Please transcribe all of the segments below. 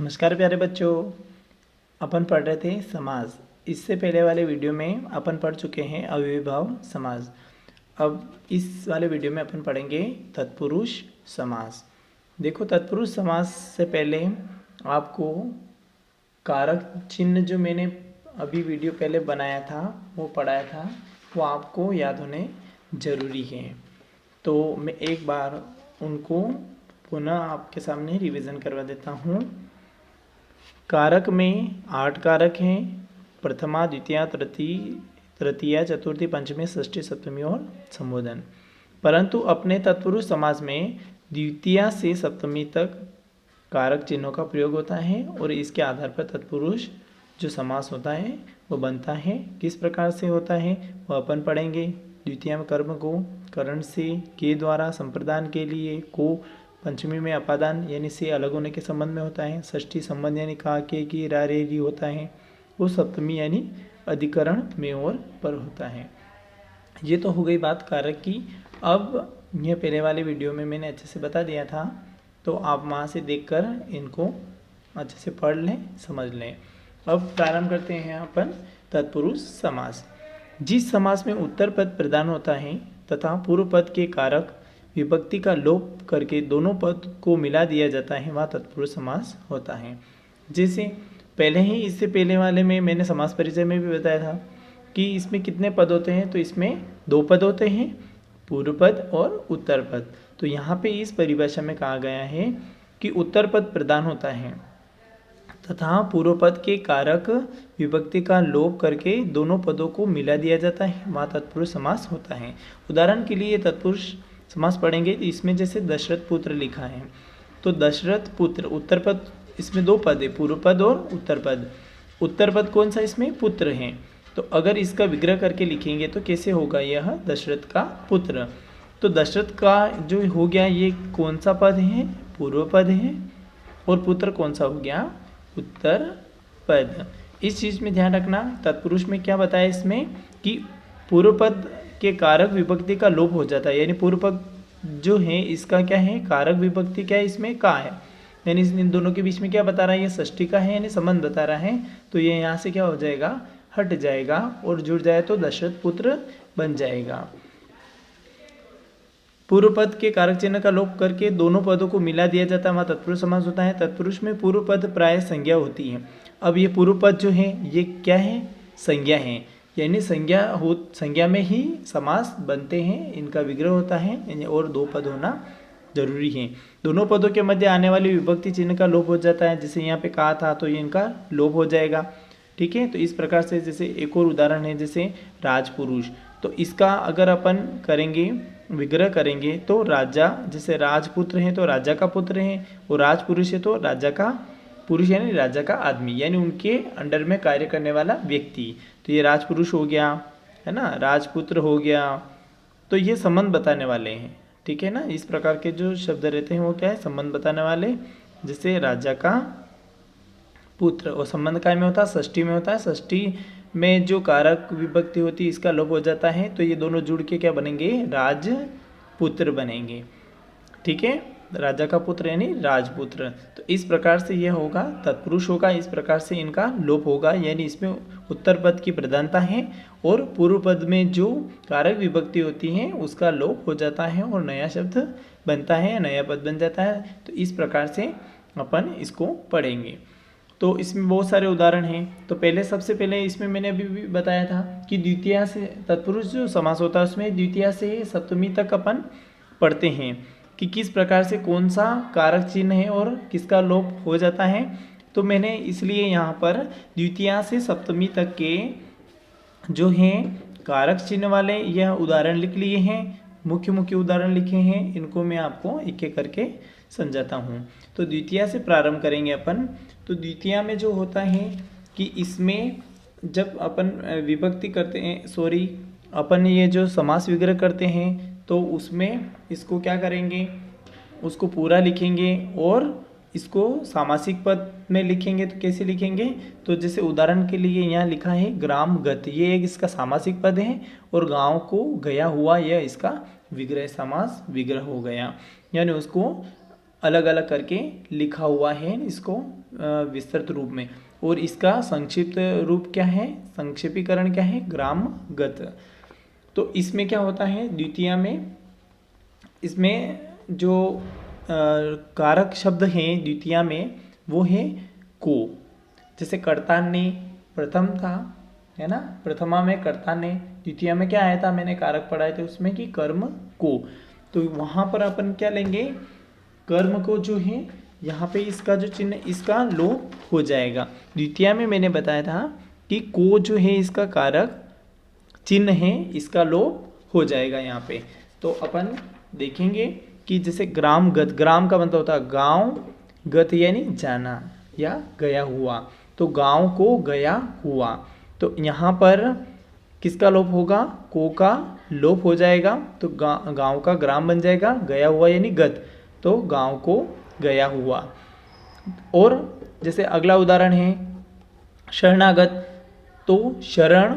नमस्कार प्यारे बच्चों। अपन पढ़ रहे थे समास। इससे पहले वाले वीडियो में अपन पढ़ चुके हैं अव्ययीभाव समास। अब इस वाले वीडियो में अपन पढ़ेंगे तत्पुरुष समास। देखो, तत्पुरुष समास से पहले आपको कारक चिन्ह जो मैंने अभी वीडियो पहले बनाया था, वो पढ़ाया था, वो आपको याद होने ज़रूरी है। तो मैं एक बार उनको पुनः आपके सामने रिवीजन करवा देता हूँ। कारक में 8 कारक हैं: प्रथमा, द्वितीया, तृतीया, चतुर्थी, पंचमी, षष्ठी, सप्तमी और संबोधन। परंतु अपने तत्पुरुष समास में द्वितीया से सप्तमी तक कारक चिन्हों का प्रयोग होता है और इसके आधार पर तत्पुरुष जो समास होता है वो बनता है। किस प्रकार से होता है वो अपन पढ़ेंगे। द्वितीया में कर्म को करण से, के द्वारा, संप्रदान के लिए, को, पंचमी में अपादान यानी से अलग होने के संबंध में होता है, षष्ठी संबंध यानी का, के, की, रा, रे, री होता है, वो सप्तमी यानी अधिकरण में और पर होता है। ये तो हो गई बात कारक की। अब यह पहले वाले वीडियो में मैंने अच्छे से बता दिया था, तो आप वहाँ से देखकर इनको अच्छे से पढ़ लें, समझ लें। अब प्रारंभ करते हैं अपन तत्पुरुष समास। जिस समास में उत्तर पद प्रदान होता है तथा पूर्व पद के कारक विभक्ति का लोप करके दोनों पद को मिला दिया जाता है, वह तत्पुरुष समास होता है। जैसे पहले ही इससे पहले वाले में मैंने समास परिचय में भी बताया था कि इसमें कितने पद होते हैं। तो इसमें 2 पद होते हैं, पूर्व पद और उत्तर पद। तो यहाँ पे इस परिभाषा में कहा गया है कि उत्तर पद प्रदान होता है तथा पूर्व पद के कारक विभक्ति का लोप करके दोनों पदों को मिला दिया जाता है, वह तत्पुरुष समास होता है। उदाहरण के लिए तत्पुरुष समास पढ़ेंगे। इसमें जैसे दशरथ पुत्र लिखा है, तो दशरथ पुत्र उत्तर पद, इसमें 2 पद है, पूर्व पद और उत्तर पद। उत्तर पद कौन सा? इसमें पुत्र है। तो अगर इसका विग्रह करके लिखेंगे तो कैसे होगा? यह दशरथ का पुत्र। तो दशरथ का जो हो गया, ये कौन सा पद है? पूर्व पद है। और पुत्र कौन सा हो गया? उत्तर पद। इस चीज़ में ध्यान रखना। तत्पुरुष में क्या बताया इसमें कि पूर्व पद के कारक विभक्ति का लोप हो जाता है, यानी पूर्व पद जो है इसका क्या है? कारक विभक्ति क्या है? इसमें का है, यानी इन दोनों के बीच में क्या बता रहा है? ये षष्ठी का है, यानी संबंध बता रहा है। तो ये यहाँ से क्या हो जाएगा? हट जाएगा और जुड़ जाए तो दशरथ पुत्र बन जाएगा। पूर्व पद के कारक चिन्ह का लोप करके दोनों पदों को मिला दिया जाता है, वहाँ तत्पुरुष समास होता है। तत्पुरुष में पूर्व पद प्राय संज्ञा होती है। अब ये पूर्व पद जो है ये क्या है? संज्ञा है, यानी संज्ञा में ही समास बनते हैं, इनका विग्रह होता है और 2 पद होना जरूरी है। दोनों पदों के मध्य आने वाली विभक्ति चिन्ह का लोप हो जाता है। जैसे यहाँ पे कहा था तो ये इनका लोप हो जाएगा। ठीक है, तो इस प्रकार से जैसे एक और उदाहरण है जैसे राजपुरुष, तो इसका अगर अपन करेंगे विग्रह करेंगे तो राजा, जैसे राजपुत्र है तो राजा का पुत्र है, और राजपुरुष है तो राजा का पुरुष यानी राजा का आदमी, यानी उनके अंडर में कार्य करने वाला व्यक्ति। तो ये राजपुरुष हो गया, है ना, राजपुत्र हो गया। तो ये संबंध बताने वाले हैं। ठीक है ना, इस प्रकार के जो शब्द रहते हैं वो क्या है? संबंध बताने वाले। जैसे राजा का पुत्र, और संबंध काय में होता है? षष्ठी में होता है। षष्ठी में जो कारक विभक्ति होती है इसका लोप हो जाता है, तो ये दोनों जुड़ के क्या बनेंगे? राजपुत्र बनेंगे। ठीक है, राजा का पुत्र यानी राजपुत्र। तो इस प्रकार से यह होगा, तत्पुरुष होगा। इस प्रकार से इनका लोप होगा, यानी इसमें उत्तर पद की प्रधानता है और पूर्व पद में जो कारक विभक्ति होती है उसका लोप हो जाता है और नया शब्द बनता है, नया पद बन जाता है। तो इस प्रकार से अपन इसको पढ़ेंगे। तो इसमें बहुत सारे उदाहरण हैं। तो पहले सबसे पहले इसमें मैंने अभी भी बताया था कि द्वितीया से तत्पुरुष जो समास होता है उसमें द्वितीया से सप्तमी तक अपन पढ़ते हैं कि किस प्रकार से कौन सा कारक चिन्ह है और किसका लोप हो जाता है। तो मैंने इसलिए यहाँ पर द्वितीया से सप्तमी तक के जो हैं कारक चिन्ह वाले यह उदाहरण लिख लिए हैं, मुख्य उदाहरण लिखे हैं। इनको मैं आपको एक एक करके समझाता हूँ। तो द्वितीया से प्रारंभ करेंगे अपन। तो द्वितीया में जो होता है कि इसमें जब अपन विभक्ति करते हैं, अपन ये जो समास विग्रह करते हैं तो उसमें इसको क्या करेंगे? उसको पूरा लिखेंगे और इसको सामासिक पद में लिखेंगे। तो कैसे लिखेंगे? तो जैसे उदाहरण के लिए यहाँ लिखा है ग्राम गत, ये एक इसका सामासिक पद है, और गांव को गया हुआ यह इसका विग्रह समास विग्रह हो गया, यानी उसको अलग अलग करके लिखा हुआ है इसको विस्तृत रूप में। और इसका संक्षिप्त रूप क्या है, संक्षेपीकरण क्या है, ग्रामगत। तो इसमें क्या होता है द्वितीया में, इसमें जो कारक शब्द हैं द्वितीया में वो है को। जैसे कर्तान्य प्रथम था, है ना, प्रथमा में कर्तान्य, द्वितीया में क्या आया था, मैंने कारक पढ़ाए थे उसमें कि कर्म को। तो वहाँ पर अपन क्या लेंगे, कर्म को जो है यहाँ पे इसका जो चिन्ह इसका लोप हो जाएगा। द्वितीया में मैंने बताया था कि को जो है इसका कारक चिन्ह है, इसका लोप हो जाएगा यहाँ पे। तो अपन देखेंगे कि जैसे ग्रामगत, ग्राम का मतलब होता है गांव, गत यानी जाना या गया हुआ, तो गांव को गया हुआ। तो यहाँ पर किसका लोप होगा, को का लोप हो जाएगा, तो गांव का ग्राम बन जाएगा, गया हुआ यानी गत, तो गांव को गया हुआ। और जैसे अगला उदाहरण है शरणागत, तो शरण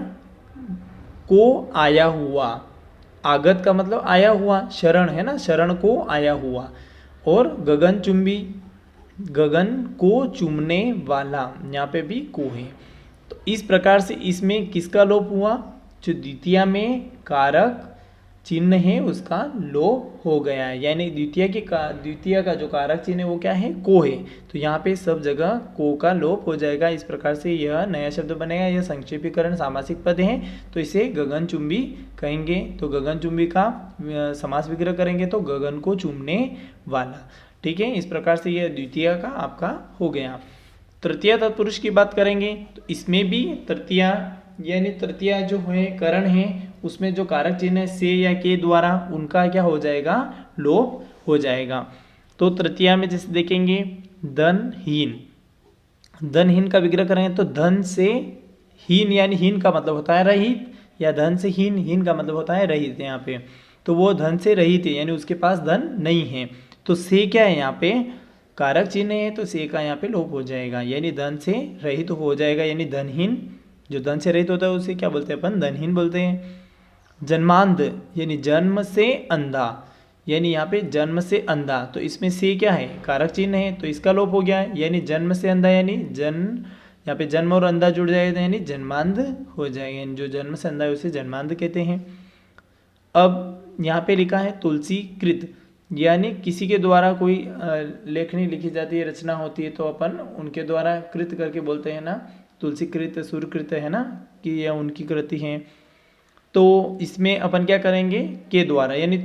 को आया हुआ, आगत का मतलब आया हुआ, शरण है ना, शरण को आया हुआ। और गगनचुंबी, गगन को चूमने वाला, यहाँ पे भी को है। तो इस प्रकार से इसमें किसका लोप हुआ, जो द्वितीया में कारक चिन्ह है उसका लोप हो गया है, यानी द्वितीय का जो कारक चिन्ह है वो क्या है, को है। तो यहाँ पे सब जगह को का लोप हो जाएगा। इस प्रकार से यह नया शब्द बनेगा। यह संक्षेपीकरण सामासिक पद है, तो इसे गगनचुंबी कहेंगे। तो गगनचुंबी का समास विग्रह करेंगे तो गगन को चूमने वाला। ठीक है, इस प्रकार से यह द्वितीय का आपका हो गया। तृतीय तत्पुरुष की बात करेंगे तो इसमें भी तृतीय यानी तृतीय जो है करण है उसमें जो कारक चिन्ह है से या के द्वारा उनका क्या हो जाएगा, लोप हो जाएगा। तो तृतीया में जैसे देखेंगे धनहीन, धनहीन का विग्रह करेंगे तो धन से हीन यानी हीन का मतलब होता है रहित, या धन से हीन, हीन का मतलब होता है रहित यहाँ पे। तो वो धन से रहित है यानी उसके पास धन नहीं है। तो से क्या है यहाँ पे कारक चिन्ह है, तो से का यहाँ पे लोप हो जाएगा यानी धन से रहित हो जाएगा, यानी धनहीन। जो धन से रहित होता है उसे क्या बोलते हैं अपन, धनहीन बोलते हैं। जन्मांध यानी जन्म से अंधा, यानी यहाँ पे जन्म से अंधा, तो इसमें से क्या है कारक चिन्ह है तो इसका लोप हो गया है, यानी जन्म से अंधा यानी यहाँ पे जन्म और अंधा जुड़ जाएगा यानी जन्मांध हो जाएगा, यानी जो जन्म से अंधा है उसे जन्मांध कहते हैं। अब यहाँ पे लिखा है तुलसी कृत, यानी किसी के द्वारा कोई लेखनी लिखी जाती है, रचना होती है, तो अपन उनके द्वारा कृत करके बोलते हैं ना, तुलसी कृत सूर्यकृत है ना, कि यह उनकी कृति है। तो इसमें अपन क्या करेंगे, के द्वारा, यानी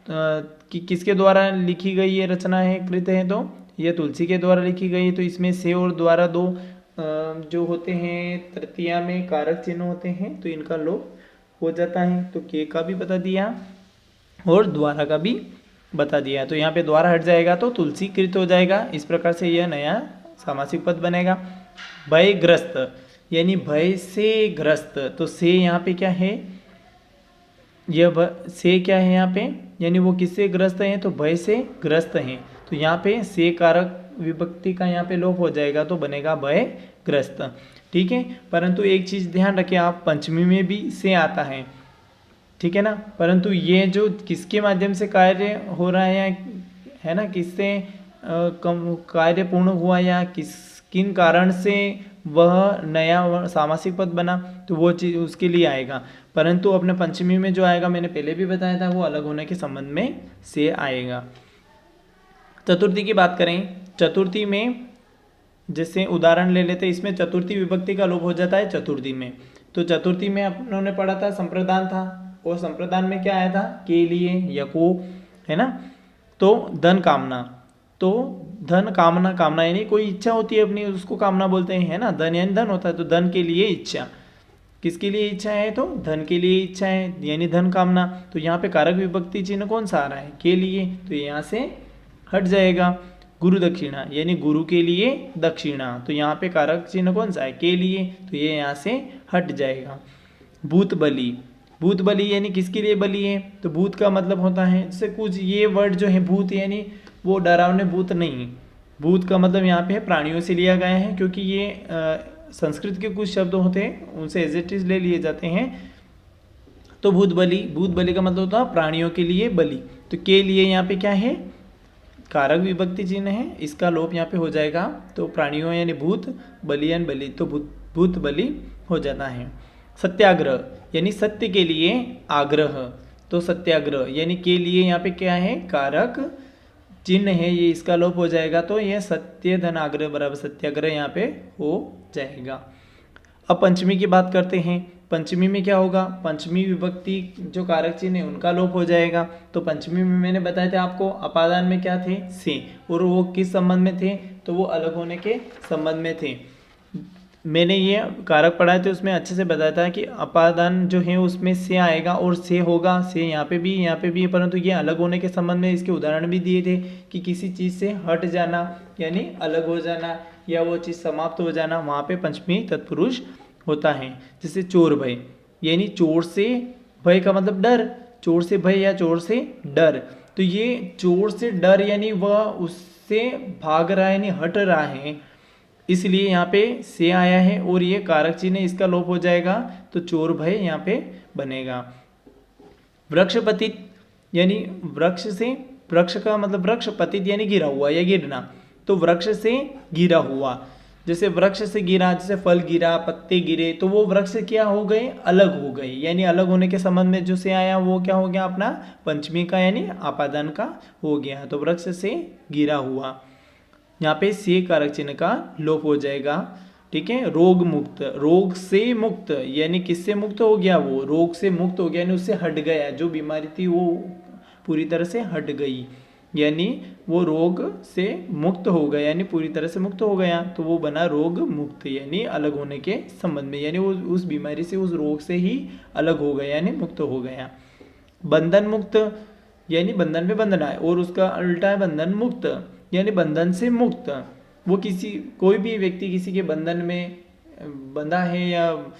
कि किसके द्वारा लिखी गई ये रचना है, कृत है, तो यह तुलसी के द्वारा लिखी गई है। तो इसमें से और द्वारा दो जो होते हैं तृतीया में कारक चिन्ह होते हैं, तो इनका लोप हो जाता है। तो के का भी बता दिया और द्वारा का भी बता दिया। तो यहाँ पे द्वारा हट जाएगा तो तुलसी कृत हो जाएगा। इस प्रकार से यह नया सामासिक पद बनेगा। भयग्रस्त यानी भय से ग्रस्त, तो से यहाँ पे क्या है, यह से क्या है यहाँ पे, यानी वो किससे ग्रस्त हैं, तो भय से ग्रस्त हैं। तो यहाँ पे से कारक विभक्ति का यहाँ पे लोप हो जाएगा तो बनेगा भयग्रस्त। ठीक है, परंतु एक चीज ध्यान रखें आप, पंचमी में भी से आता है, ठीक है ना, परंतु ये जो किसके माध्यम से कार्य हो रहा है ना, किससे कार्य पूर्ण हुआ या किन कारण से वह नया सामासिक पद बना, तो वो चीज उसके लिए आएगा। परंतु अपने पंचमी में जो आएगा मैंने पहले भी बताया था, वो अलग होने के संबंध में से आएगा। चतुर्थी की बात करें, चतुर्थी में जैसे उदाहरण ले लेते, इसमें चतुर्थी विभक्ति का लोप हो जाता है चतुर्थी में। तो चतुर्थी में उन्होंने पढ़ा था संप्रदान था, और संप्रदान में क्या आया था, के लिए या को, है ना। तो धन कामना, तो धन कामना, कामना यानी कोई इच्छा होती है अपनी, उसको कामना बोलते हैं, है ना। धन यानी धन होता है, तो धन के लिए इच्छा, किसके लिए इच्छा है, तो धन के लिए इच्छा है यानी धन कामना। तो यहाँ पे कारक विभक्ति चिन्ह कौन सा आ रहा है, के लिए, तो यहाँ से हट जाएगा। गुरु दक्षिणा यानी गुरु के लिए दक्षिणा, तो यहाँ पे कारक चिन्ह कौन सा है, के लिए, तो ये यहाँ से हट जाएगा। भूत बलि, भूत बलि यानी किसके लिए बलि है, तो भूत का मतलब होता है जैसे कुछ, ये वर्ड जो है भूत यानी वो डरावने भूत नहीं, भूत का मतलब यहाँ पे प्राणियों से लिया गया है, क्योंकि ये संस्कृत के कुछ शब्द होते हैं उनसे एज इट इज ले लिए जाते हैं। तो भूत बलि, भूत बलि का मतलब होता है प्राणियों के लिए बलि। तो के लिए यहाँ पे क्या है, कारक विभक्ति चिन्ह है, इसका लोप यहाँ पे हो जाएगा। तो प्राणियों यानी भूत, बलियन बलि, तो भूत बलि हो जाता है। सत्याग्रह यानी सत्य के लिए आग्रह, तो सत्याग्रह यानी के लिए यहाँ पे क्या है, कारक चिन्ह है, ये इसका लोप हो जाएगा। तो ये सत्य धन आग्रह बराबर सत्याग्रह यहाँ पे हो जाएगा। अब पंचमी की बात करते हैं। पंचमी में क्या होगा, पंचमी विभक्ति जो कारक चिन्ह है उनका लोप हो जाएगा। तो पंचमी में मैंने बताया था आपको अपादान में क्या थे, से, और वो किस संबंध में थे, तो वो अलग होने के संबंध में थे। मैंने ये कारक पढ़ाए थे, उसमें अच्छे से बताया था कि अपादान जो है उसमें से आएगा और से होगा, से यहाँ पे भी, परंतु ये अलग होने के संबंध में इसके उदाहरण भी दिए थे कि किसी चीज़ से हट जाना यानी अलग हो जाना, या वो चीज़ समाप्त हो जाना, वहाँ पे पंचमी तत्पुरुष होता है। जैसे चोर भय यानी चोर से भय का मतलब डर, चोर से भय या चोर से डर। तो ये चोर से डर यानी वह उससे भाग रहा है यानी हट रहा है, इसलिए यहाँ पे से आया है और ये कारक चिन्ह इसका लोप हो जाएगा। तो चोर भय यहाँ पे बनेगा। वृक्ष पतित यानी वृक्ष से, वृक्ष का मतलब वृक्ष, पतित यानी गिरा हुआ या गिरना, तो वृक्ष से गिरा हुआ। जैसे वृक्ष से गिरा, जैसे फल गिरा, पत्ते गिरे, तो वो वृक्ष से क्या हो गए, अलग हो गए, यानी अलग होने के संबंध में जो से आया वो क्या हो गया, अपना पंचमी का यानी आपादान का हो गया। तो वृक्ष से गिरा हुआ, यहाँ पे से कारक चिन्ह का लोप हो जाएगा। ठीक है। रोग मुक्त, रोग से मुक्त यानी किससे मुक्त हो गया, वो रोग से मुक्त हो गया यानी उससे हट गया, जो बीमारी थी वो पूरी तरह से हट गई, यानी वो रोग से मुक्त हो गया यानी पूरी तरह से मुक्त हो गया, तो वो बना रोग मुक्त यानी अलग होने के संबंध में, यानी वो उस बीमारी से, उस रोग से ही अलग हो गया यानी मुक्त हो गया। बंधन मुक्त यानी बंधन में बंधना है और उसका उल्टा है बंधन मुक्त यानी बंधन से मुक्त। वो किसी, कोई भी व्यक्ति किसी के बंधन में बंधा है या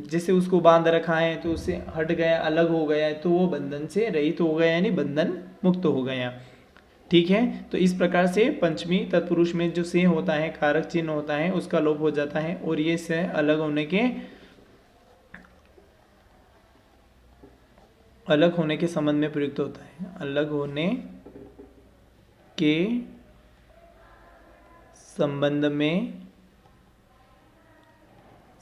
जैसे उसको बांध रखा है तो उससे हट गया, अलग हो गया, तो वो बंधन से रहित हो गया यानी बंधन मुक्त हो गया। ठीक है। तो इस प्रकार से पंचमी तत्पुरुष में जो से होता है, कारक चिन्ह होता है, उसका लोप हो जाता है और ये से अलग होने के संबंध में प्रयुक्त होता है, अलग होने के संबंध में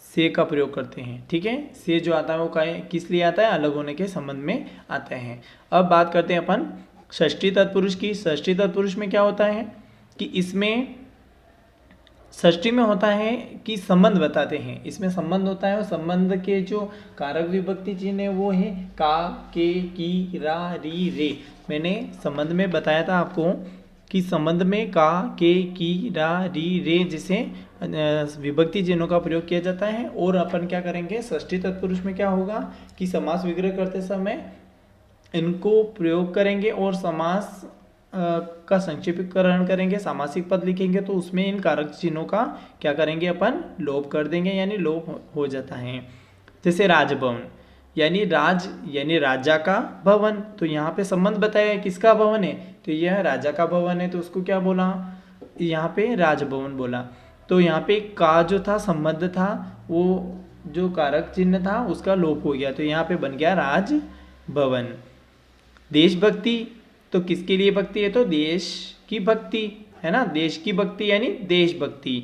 से का प्रयोग करते हैं। ठीक है। से जो आता है वो किस लिए आता है, अलग होने के संबंध में आता है। अब बात करते हैं अपन षष्ठी तत्पुरुष की। षष्ठी तत्पुरुष में क्या होता है कि इसमें षष्ठी में होता है कि संबंध बताते हैं, इसमें संबंध होता है और संबंध के जो कारक विभक्ति चिन्ह है वो है का, के, की, रा, री, रे। मैंने संबंध में बताया था आपको कि संबंध में का, के, की, रा, री, रे जैसे विभक्ति चिन्हों का प्रयोग किया जाता है। और अपन क्या करेंगे, षष्ठी तत्पुरुष में क्या होगा कि समास विग्रह करते समय इनको प्रयोग करेंगे और समास का संक्षेपीकरण करेंगे, सामासिक पद लिखेंगे, तो उसमें इन कारक चिन्हों का क्या करेंगे, अपन लोप कर देंगे यानी लोप हो जाता है। जैसे राजभवन यानी राज यानी राजा का भवन, तो यहाँ पे संबंध बताया किसका भवन है, तो यह राजा का भवन है, तो उसको क्या बोला, यहाँ पे राजभवन बोला। तो यहाँ पे का जो था संबंध था, वो जो कारक चिन्ह था उसका लोप हो गया, तो यहाँ पे बन गया राजभवन। देशभक्ति, तो किसके लिए भक्ति है, तो देश की भक्ति है ना, देश की भक्ति यानी देशभक्ति।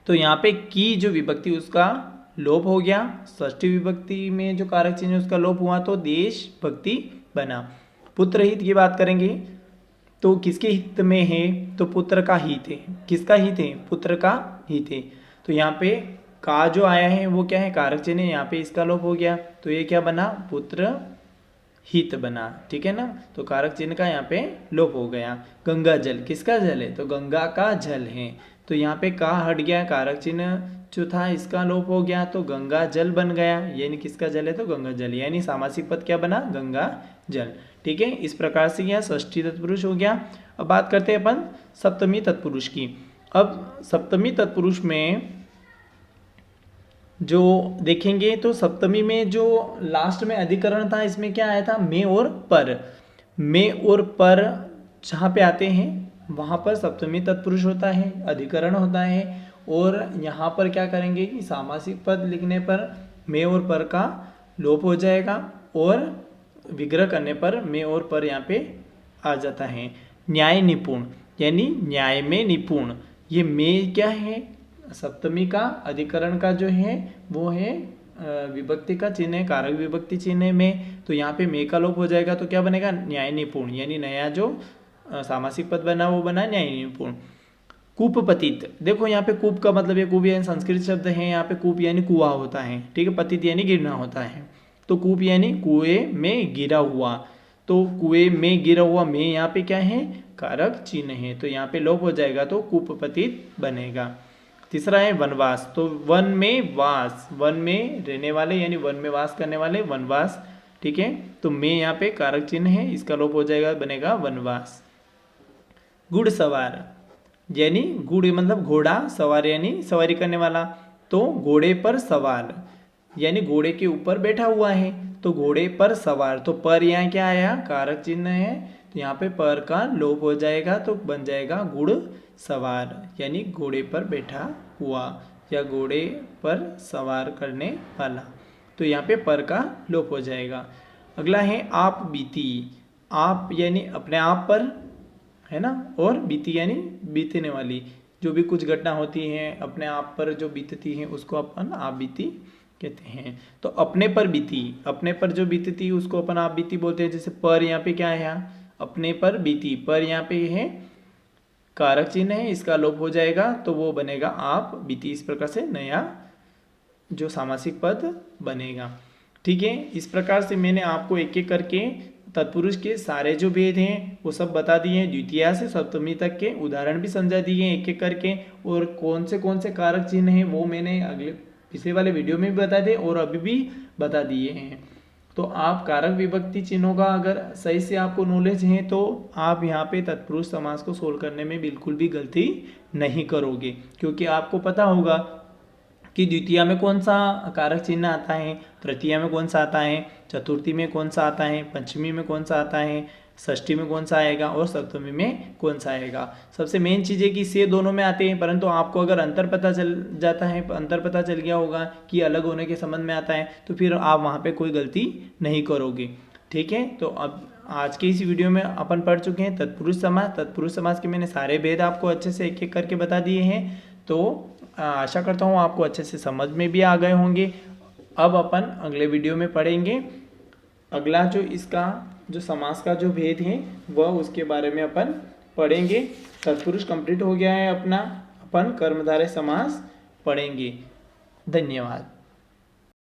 तो यहाँ पे की जो विभक्ति उसका लोप हो गया, षष्ठी विभक्ति में जो कारक चिन्ह उसका लोप हुआ तो देश भक्ति बना। पुत्र हित की बात करेंगे तो किसके हित में है, तो पुत्र का हित है। किसका हित है, पुत्र का हित है। तो यहाँ पे का जो आया है वो क्या है, कारक चिन्ह, यहाँ पे इसका लोप हो गया, तो ये क्या बना, पुत्र हित बना। ठीक है ना, तो कारक चिन्ह का यहाँ पे लोप हो गया। गंगा जल, किसका जल है, तो गंगा का जल है, तो यहाँ पे का हट गया, कारक चिन्ह जो था इसका लोप हो गया, तो गंगा जल बन गया, यानी किसका जल है, तो गंगा जल, यानी सामासिक पद क्या बना, गंगा जल। ठीक है। इस प्रकार से यह षष्ठी तत्पुरुष हो गया। अब बात करते हैं अपन सप्तमी तत्पुरुष की। अब सप्तमी तत्पुरुष में जो देखेंगे तो सप्तमी में जो लास्ट में अधिकरण था, इसमें क्या आया था, में और पर। में और पर जहाँ पे आते हैं वहाँ पर सप्तमी तत्पुरुष होता है, अधिकरण होता है। और यहाँ पर क्या करेंगे कि सामासिक पद लिखने पर में और पर का लोप हो जाएगा और विग्रह करने पर में और पर यहाँ पे आ जाता है। न्याय निपुण, यानी न्याय में निपुण। ये में क्या है, सप्तमी का अधिकरण का जो है वो है विभक्ति का चिन्ह है, कारक विभक्ति चिन्ह है में, तो यहाँ पे में का लोप हो जाएगा तो क्या बनेगा, न्याय निपुण, यानी नया जो सामासिक पद बना वो बना न्याय निपुण। कूपपतित, देखो यहाँ पे कूप का मतलब, ये कूप यानी संस्कृत शब्द है, यहाँ पे कूप यानी कुआं होता है, ठीक है, पतित यानी गिरना होता है, तो कूप यानी कुएं में गिरा हुआ, तो कुएं में गिरा हुआ में यहाँ पे क्या है, कारक चिन्ह है, तो यहाँ पे लोप हो जाएगा तो कूपपतित बनेगा। तीसरा है वनवास, तो वन में वास, वन में रहने वाले यानी वन में वास करने वाले, वनवास, ठीक है, तो में यहाँ पे कारक चिन्ह है, इसका लोप हो जाएगा, बनेगा वनवास। घुड़सवार, यानी घुड़ मतलब घोड़ा, सवार यानी सवारी करने वाला, तो घोड़े पर सवार यानी घोड़े के ऊपर बैठा हुआ है, तो घोड़े पर सवार, तो पर यहाँ क्या आया, कारक चिन्ह है, तो यहाँ पे पर का लोप हो जाएगा तो बन जाएगा गुड़ सवार, यानी घोड़े पर बैठा हुआ या घोड़े पर सवार करने वाला, तो यहाँ पे पर का लोप हो जाएगा। अगला है आप बीती, आप यानी अपने आप पर है ना, और बीती यानी बीतने वाली, जो भी कुछ घटना होती है अपने आप पर जो बीतती है उसको अपन आप बीती कहते हैं। तो अपने पर बीती, अपने पर जो बीतती उसको अपन आप बीती बोलते हैं। जैसे पर यहाँ पे क्या है, अपने पर बीती, पर यहाँ पे है कारक चिन्ह है, इसका लोप हो जाएगा तो वो बनेगा आप बीती। इस प्रकार से नया जो सामासिक पद बनेगा, ठीक है। इस प्रकार से मैंने आपको एक एक करके तत्पुरुष के सारे जो भेद हैं वो सब बता दिए हैं, द्वितीया से सप्तमी तक के उदाहरण भी समझा दिए हैं एक एक करके, और कौन से कारक चिन्ह हैं वो मैंने अगले पिछले वाले वीडियो में भी बता दिए और अभी भी बता दिए हैं। तो आप कारक विभक्ति चिन्हों का अगर सही से आपको नॉलेज है तो आप यहाँ पे तत्पुरुष समास को सोल्व करने में बिल्कुल भी गलती नहीं करोगे, क्योंकि आपको पता होगा कि द्वितीया में कौन सा कारक चिन्ह आता है, तृतीया में कौन सा आता है, चतुर्थी में कौन सा आता है, पंचमी में कौन सा आता है, षष्ठी में कौन सा आएगा और सप्तमी में कौन सा आएगा। सबसे मेन चीज़ है कि से दोनों में आते हैं, परंतु आपको अगर अंतर पता चल जाता है, अंतर पता चल गया होगा कि अलग होने के संबंध में आता है, तो फिर आप वहाँ पे कोई गलती नहीं करोगे, ठीक है। तो अब आज के इस वीडियो में अपन पढ़ चुके हैं तत्पुरुष समास। तत्पुरुष समास के मैंने सारे भेद आपको अच्छे से एक एक करके बता दिए हैं, तो आशा करता हूँ आपको अच्छे से समझ में भी आ गए होंगे। अब अपन अगले वीडियो में पढ़ेंगे अगला जो इसका जो समास का जो भेद है वह उसके बारे में अपन पढ़ेंगे। तत्पुरुष कंप्लीट हो गया है अपना, अपन कर्मधारय समास पढ़ेंगे। धन्यवाद।